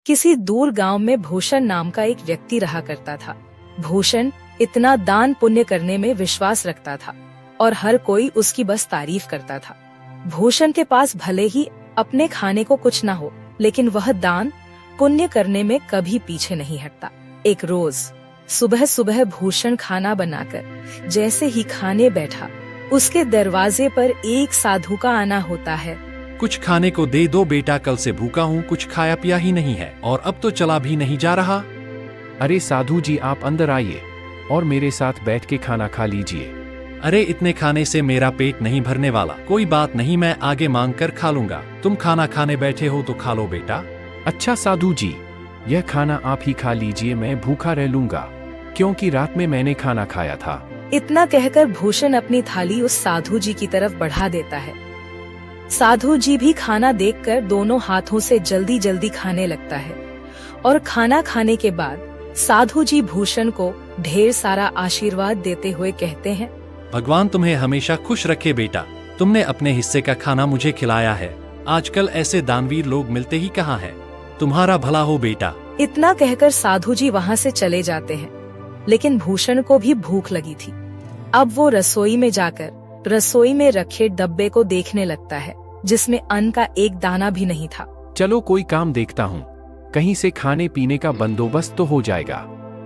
किसी दूर गांव में भूषण नाम का एक व्यक्ति रहा करता था। भूषण इतना दान पुण्य करने में विश्वास रखता था और हर कोई उसकी बस तारीफ करता था। भूषण के पास भले ही अपने खाने को कुछ न हो, लेकिन वह दान पुण्य करने में कभी पीछे नहीं हटता। एक रोज सुबह सुबह भूषण खाना बनाकर जैसे ही खाने बैठा, उसके दरवाजे पर एक साधु का आना होता है। कुछ खाने को दे दो बेटा, कल से भूखा हूँ, कुछ खाया पिया ही नहीं है और अब तो चला भी नहीं जा रहा। अरे साधु जी, आप अंदर आइए और मेरे साथ बैठ के खाना खा लीजिए। अरे इतने खाने से मेरा पेट नहीं भरने वाला। कोई बात नहीं, मैं आगे मांग कर खा लूंगा। तुम खाना खाने बैठे हो तो खा लो बेटा। अच्छा साधु जी, यह खाना आप ही खा लीजिए, मैं भूखा रह लूंगा क्योंकि रात में मैंने खाना खाया था। इतना कहकर भूषण अपनी थाली उस साधु जी की तरफ बढ़ा देता है। साधु जी भी खाना देखकर दोनों हाथों से जल्दी जल्दी खाने लगता है और खाना खाने के बाद साधु जी भूषण को ढेर सारा आशीर्वाद देते हुए कहते हैं, भगवान तुम्हें हमेशा खुश रखे बेटा। तुमने अपने हिस्से का खाना मुझे खिलाया है। आजकल ऐसे दानवीर लोग मिलते ही कहाँ हैं। तुम्हारा भला हो बेटा। इतना कहकर साधु जी वहाँ से चले जाते हैं। लेकिन भूषण को भी भूख लगी थी। अब वो रसोई में जाकर रसोई में रखे डब्बे को देखने लगता है, जिसमें अन्न का एक दाना भी नहीं था। चलो कोई काम देखता हूँ, कहीं से खाने पीने का बंदोबस्त तो हो जाएगा।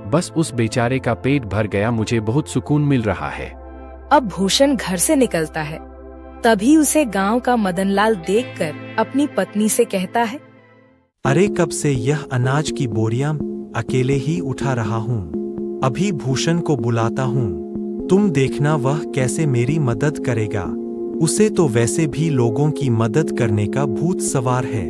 बस उस बेचारे का पेट भर गया, मुझे बहुत सुकून मिल रहा है। अब भूषण घर से निकलता है। तभी उसे गांव का मदनलाल देखकर अपनी पत्नी से कहता है, अरे कब से यह अनाज की बोरियां अकेले ही उठा रहा हूँ। अभी भूषण को बुलाता हूँ, तुम देखना वह कैसे मेरी मदद करेगा। उसे तो वैसे भी लोगों की मदद करने का भूत सवार है।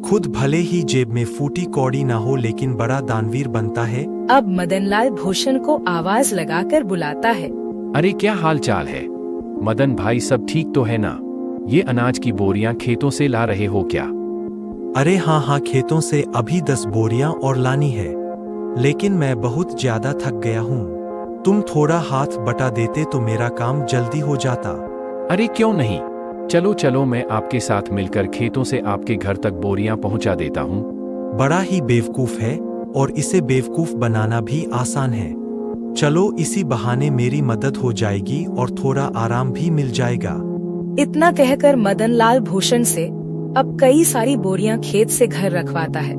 खुद भले ही जेब में फूटी कौड़ी ना हो, लेकिन बड़ा दानवीर बनता है। अब मदनलाल भूषण को आवाज लगाकर बुलाता है, अरे क्या हाल चाल है मदन भाई, सब ठीक तो है ना? ये अनाज की बोरियां खेतों से ला रहे हो क्या? अरे हाँ, खेतों से अभी 10 बोरियां और लानी है, लेकिन मैं बहुत ज्यादा थक गया हूँ। तुम थोड़ा हाथ बटा देते तो मेरा काम जल्दी हो जाता। अरे क्यों नहीं, चलो चलो, मैं आपके साथ मिलकर खेतों से आपके घर तक बोरियां पहुंचा देता हूं। बड़ा ही बेवकूफ है और इसे बेवकूफ बनाना भी आसान है। चलो, इसी बहाने मेरी मदद हो जाएगी और थोड़ा आराम भी मिल जाएगा। इतना कहकर मदनलाल भूषण से अब कई सारी बोरियां खेत से घर रखवाता है।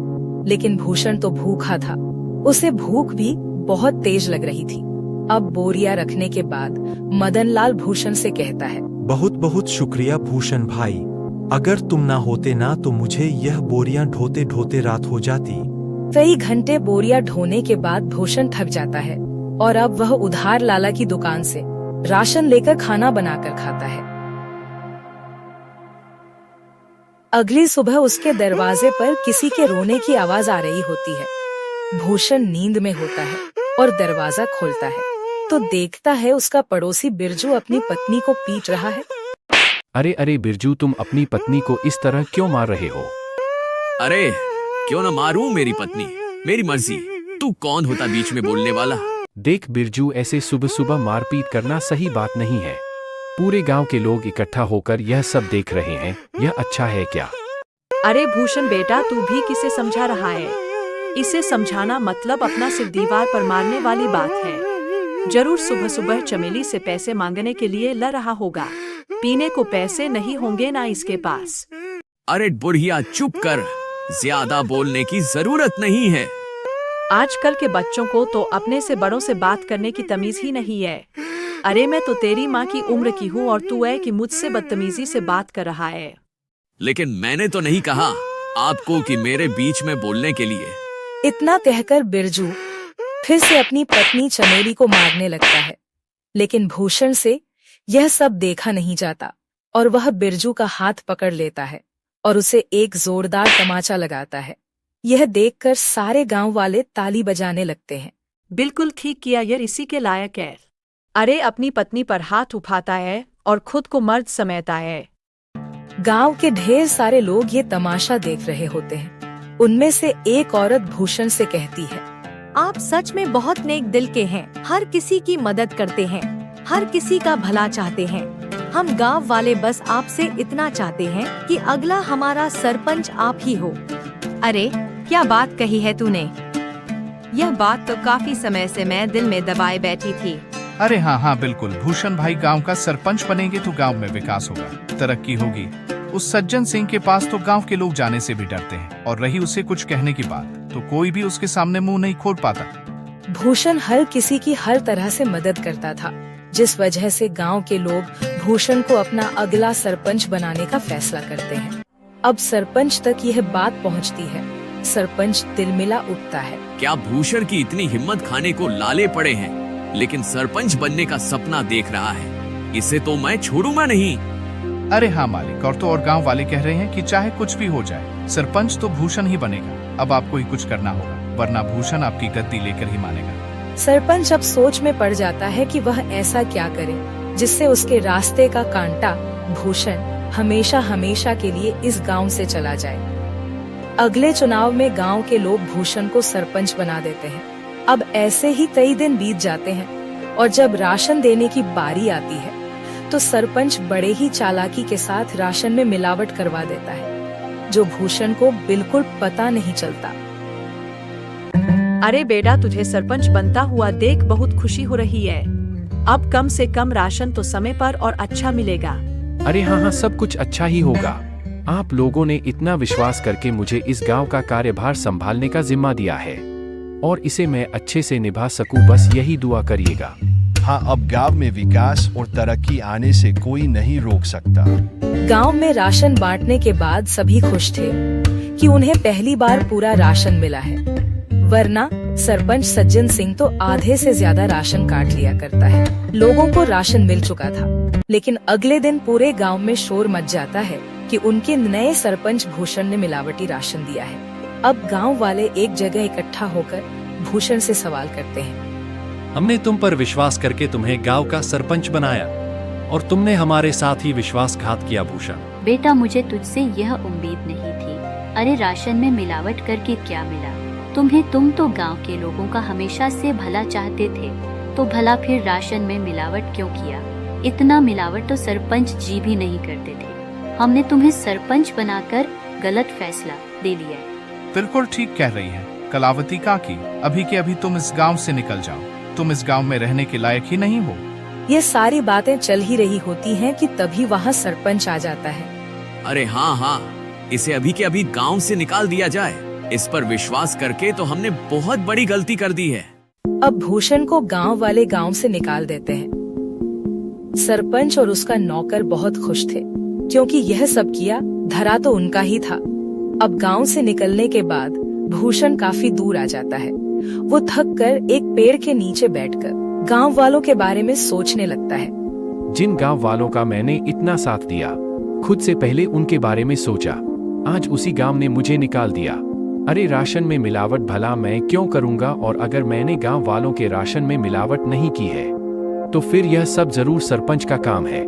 लेकिन भूषण तो भूखा था, उसे भूख भी बहुत तेज लग रही थी। अब बोरियां रखने के बाद मदनलाल भूषण से कहता है, बहुत बहुत शुक्रिया भूषण भाई। अगर तुम ना होते ना तो मुझे यह बोरियां ढोते ढोते रात हो जाती। कई घंटे बोरियां ढोने के बाद भूषण थक जाता है और अब वह उधार लाला की दुकान से राशन लेकर खाना बनाकर खाता है। अगली सुबह उसके दरवाजे पर किसी के रोने की आवाज आ रही होती है। भूषण नींद में होता है और दरवाजा खोलता है तो देखता है उसका पड़ोसी बिरजू अपनी पत्नी को पीट रहा है। अरे अरे बिरजू, तुम अपनी पत्नी को इस तरह क्यों मार रहे हो? अरे क्यों न मारूं मेरी पत्नी, मेरी मर्जी। तू कौन होता बीच में बोलने वाला? देख बिरजू, ऐसे सुबह सुबह मारपीट करना सही बात नहीं है। पूरे गांव के लोग इकट्ठा होकर यह सब देख रहे हैं, यह अच्छा है क्या? अरे भूषण बेटा, तू भी किसे समझा रहा है? इसे समझाना मतलब अपना सिर दीवार पर मारने वाली बात है। जरूर सुबह सुबह चमेली से पैसे मांगने के लिए लड़ रहा होगा। पीने को पैसे नहीं होंगे ना इसके पास। अरे बुढ़िया चुप कर, ज्यादा बोलने की जरूरत नहीं है। आजकल के बच्चों को तो अपने से बड़ों से बात करने की तमीज ही नहीं है। अरे मैं तो तेरी माँ की उम्र की हूँ और तू है कि मुझसे बदतमीजी से बात कर रहा है। लेकिन मैंने तो नहीं कहा आपको कि मेरे बीच में बोलने के लिए। इतना कहकर बिरजू फिर से अपनी पत्नी चमेली को मारने लगता है। लेकिन भूषण से यह सब देखा नहीं जाता और वह बिरजू का हाथ पकड़ लेता है और उसे एक जोरदार तमाचा लगाता है। यह देखकर सारे गांव वाले ताली बजाने लगते हैं। बिल्कुल ठीक किया यार, इसी के लायक है। अरे अपनी पत्नी पर हाथ उठाता है और खुद को मर्द समझता है। गांव के ढेर सारे लोग ये तमाशा देख रहे होते हैं। उनमें से एक औरत भूषण से कहती है, आप सच में बहुत नेक दिल के हैं। हर किसी की मदद करते हैं, हर किसी का भला चाहते हैं। हम गांव वाले बस आपसे इतना चाहते हैं कि अगला हमारा सरपंच आप ही हो। अरे क्या बात कही है तूने? यह बात तो काफी समय से मैं दिल में दबाए बैठी थी। अरे हाँ हाँ बिल्कुल, भूषण भाई गांव का सरपंच बनेंगे तो गांव में विकास होगा, तरक्की होगी। उस सज्जन सिंह के पास तो गांव के लोग जाने से भी डरते हैं, और रही उसे कुछ कहने की बात तो कोई भी उसके सामने मुंह नहीं खोल पाता। भूषण हर किसी की हर तरह से मदद करता था, जिस वजह से गांव के लोग भूषण को अपना अगला सरपंच बनाने का फैसला करते हैं। अब सरपंच तक यह बात पहुंचती है। सरपंच तिलमिला उठता है। क्या भूषण की इतनी हिम्मत खाने को लाले पड़े हैं, लेकिन सरपंच बनने का सपना देख रहा है। इसे तो मैं छोड़ूंगा नहीं। अरे हाँ मालिक, और तो और गांव वाले कह रहे हैं कि चाहे कुछ भी हो जाए, सरपंच तो भूषण ही बनेगा। अब आपको ही कुछ करना होगा, वरना भूषण आपकी गद्दी लेकर ही मानेगा। सरपंच अब सोच में पड़ जाता है कि वह ऐसा क्या करे जिससे उसके रास्ते का कांटा भूषण हमेशा हमेशा के लिए इस गांव से चला जाए। अगले चुनाव में गांव के लोग भूषण को सरपंच बना देते हैं। अब ऐसे ही कई दिन बीत जाते हैं और जब राशन देने की बारी आती है तो सरपंच बड़े ही चालाकी के साथ राशन में मिलावट करवा देता है, जो भूषण को बिल्कुल पता नहीं चलता। अरे बेटा, तुझे सरपंच बनता हुआ देख बहुत खुशी हो रही है। अब कम से कम राशन तो समय पर और अच्छा मिलेगा। अरे हाँ हाँ, सब कुछ अच्छा ही होगा। आप लोगों ने इतना विश्वास करके मुझे इस गांव का कार्यभार संभालने का जिम्मा दिया है और इसे मैं अच्छे से निभा सकूं, बस यही दुआ करिएगा। हाँ, अब गांव में विकास और तरक्की आने से कोई नहीं रोक सकता। गांव में राशन बांटने के बाद सभी खुश थे कि उन्हें पहली बार पूरा राशन मिला है, वरना सरपंच सज्जन सिंह तो आधे से ज्यादा राशन काट लिया करता है। लोगों को राशन मिल चुका था, लेकिन अगले दिन पूरे गांव में शोर मच जाता है कि उनके नए सरपंच भूषण ने मिलावटी राशन दिया है। अब गांव वाले एक जगह इकट्ठा होकर भूषण से सवाल करते हैं। हमने तुम पर विश्वास करके तुम्हें गांव का सरपंच बनाया और तुमने हमारे साथ ही विश्वासघात किया भूषण। बेटा, मुझे तुझसे यह उम्मीद नहीं थी। अरे राशन में मिलावट करके क्या मिला तुम्हें? तुम तो गांव के लोगों का हमेशा से भला चाहते थे, तो भला फिर राशन में मिलावट क्यों किया? इतना मिलावट तो सरपंच जी भी नहीं करते थे। हमने तुम्हें सरपंच बनाकर गलत फैसला ले लिया है। बिल्कुल ठीक कह रही है कलावती काकी, अभी के अभी तुम इस गांव से निकल जाओ। तुम इस गांव में रहने के लायक ही नहीं हो। ये सारी बातें चल ही रही होती हैं कि तभी वहाँ सरपंच आ जाता है। अरे हाँ हाँ, इसे अभी के अभी गांव से निकाल दिया जाए। इस पर विश्वास करके तो हमने बहुत बड़ी गलती कर दी है। अब भूषण को गांव वाले गांव से निकाल देते हैं। सरपंच और उसका नौकर बहुत खुश थे, क्योंकि यह सब किया धरा तो उनका ही था। अब गांव से निकलने के बाद भूषण काफी दूर आ जाता है। वो थक कर एक पेड़ के नीचे बैठकर गांव वालों के बारे में सोचने लगता है। जिन गांव वालों का मैंने इतना साथ दिया, खुद से पहले उनके बारे में सोचा, आज उसी गांव ने मुझे निकाल दिया। अरे राशन में मिलावट भला मैं क्यों करूंगा? और अगर मैंने गांव वालों के राशन में मिलावट नहीं की है तो फिर यह सब जरूर सरपंच का काम है।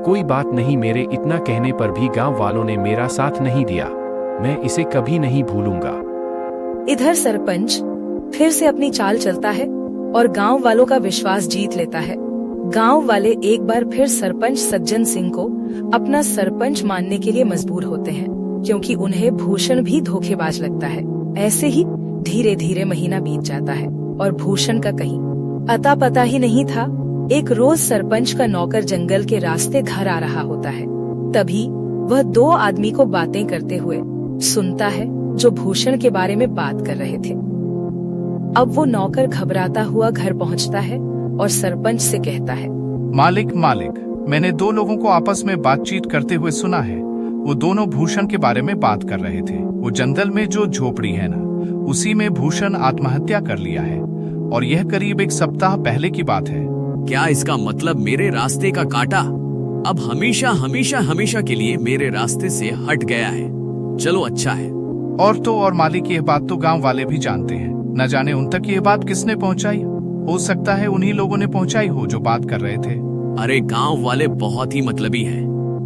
कोई बात नहीं, मेरे इतना कहने पर भी गांव वालों ने मेरा साथ नहीं दिया। मैं इसे कभी नहीं भूलूंगा। इधर सरपंच फिर से अपनी चाल चलता है और गांव वालों का विश्वास जीत लेता है। गांव वाले एक बार फिर सरपंच सज्जन सिंह को अपना सरपंच मानने के लिए मजबूर होते हैं, क्योंकि उन्हें भूषण भी धोखेबाज लगता है। ऐसे ही धीरे धीरे महीना बीत जाता है और भूषण का कहीं अता पता ही नहीं था। एक रोज सरपंच का नौकर जंगल के रास्ते घर आ रहा होता है। तभी वह दो आदमी को बातें करते हुए सुनता है, जो भूषण के बारे में बात कर रहे थे। अब वो नौकर घबराता हुआ घर पहुंचता है और सरपंच से कहता है, मालिक, मैंने दो लोगों को आपस में बातचीत करते हुए सुना है। वो दोनों भूषण के बारे में बात कर रहे थे। वो जंगल में जो झोपड़ी है ना, उसी में भूषण आत्महत्या कर लिया है, और यह करीब एक सप्ताह पहले की बात है। क्या इसका मतलब मेरे रास्ते का कांटा अब हमेशा हमेशा हमेशा के लिए मेरे रास्ते से हट गया है? चलो अच्छा है। और तो और मालिक, यह बात तो गांव वाले भी जानते हैं। न जाने उन तक यह बात किसने पहुंचाई। हो सकता है उन्हीं लोगों ने पहुंचाई हो जो बात कर रहे थे। अरे गांव वाले बहुत ही मतलबी हैं।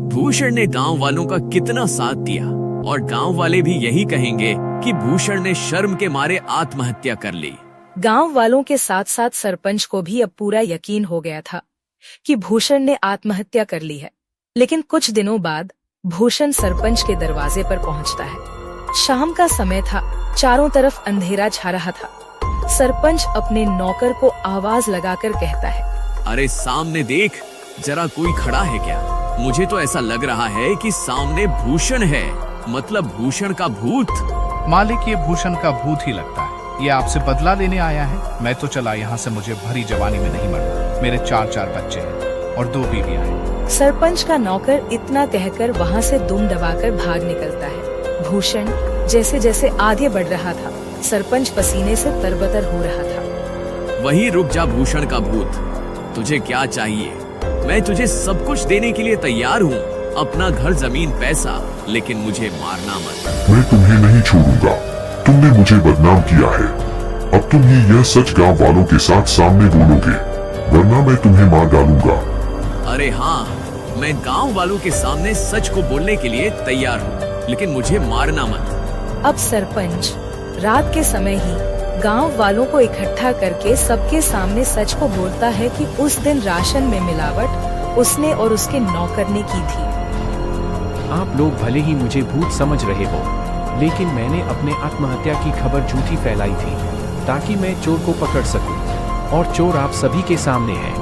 भूषण ने गांव वालों का कितना साथ दिया, और गांव वाले भी यही कहेंगे कि भूषण ने शर्म के मारे आत्महत्या कर ली। गांव वालों के साथ साथ सरपंच को भी अब पूरा यकीन हो गया था कि भूषण ने आत्महत्या कर ली है। लेकिन कुछ दिनों बाद भूषण सरपंच के दरवाजे पर पहुंचता है। शाम का समय था, चारों तरफ अंधेरा छा रहा था। सरपंच अपने नौकर को आवाज लगाकर कहता है, अरे सामने देख, जरा कोई खड़ा है क्या? मुझे तो ऐसा लग रहा है कि सामने भूषण है, मतलब भूषण का भूत। मालिक, ये भूषण का भूत ही लगता है। ये आपसे बदला लेने आया है। मैं तो चला यहाँ से, मुझे भरी जवानी में नहीं मरना। मेरे 4 बच्चे हैं और 2 बीवियां हैं। सरपंच का नौकर इतना कहकर वहाँ से दुम दबाकर भाग निकलता है। भूषण जैसे जैसे आगे बढ़ रहा था, सरपंच पसीने से तरबतर हो रहा था। वहीं रुक जा भूषण का भूत, तुझे क्या चाहिए? मैं तुझे सब कुछ देने के लिए तैयार हूँ, अपना घर, जमीन, पैसा, लेकिन मुझे मारना मत। मैं तुम्हें नहीं छोड़ूंगा। तुमने मुझे बदनाम किया है। अब तुम ही यह सच गांव वालों के साथ सामने बोलोगे, वरना मैं तुम्हें मार डालूंगा। अरे हाँ, मैं गांव वालों के सामने सच को बोलने के लिए तैयार हूँ, लेकिन मुझे मारना मत। अब सरपंच रात के समय ही गांव वालों को इकट्ठा करके सबके सामने सच को बोलता है कि उस दिन राशन में मिलावट उसने और उसके नौकर ने की थी। आप लोग भले ही मुझे भूत समझ रहे हो, लेकिन मैंने अपने आत्महत्या की खबर झूठी फैलाई थी ताकि मैं चोर को पकड़ सकूं, और चोर आप सभी के सामने है।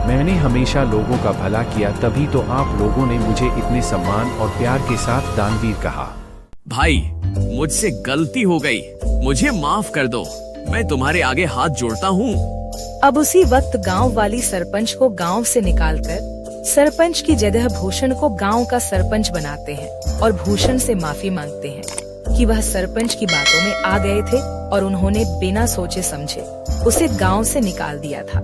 मैंने हमेशा लोगों का भला किया, तभी तो आप लोगों ने मुझे इतने सम्मान और प्यार के साथ दानवीर कहा। भाई, मुझसे गलती हो गई, मुझे माफ कर दो। मैं तुम्हारे आगे हाथ जोड़ता हूँ। अब उसी वक्त गांव वाली सरपंच को गांव से निकालकर सरपंच की जगह भूषण को गांव का सरपंच बनाते हैं और भूषण से माफी मांगते हैं कि वह सरपंच की बातों में आ गए थे और उन्होंने बिना सोचे समझे उसे गांव से निकाल दिया था।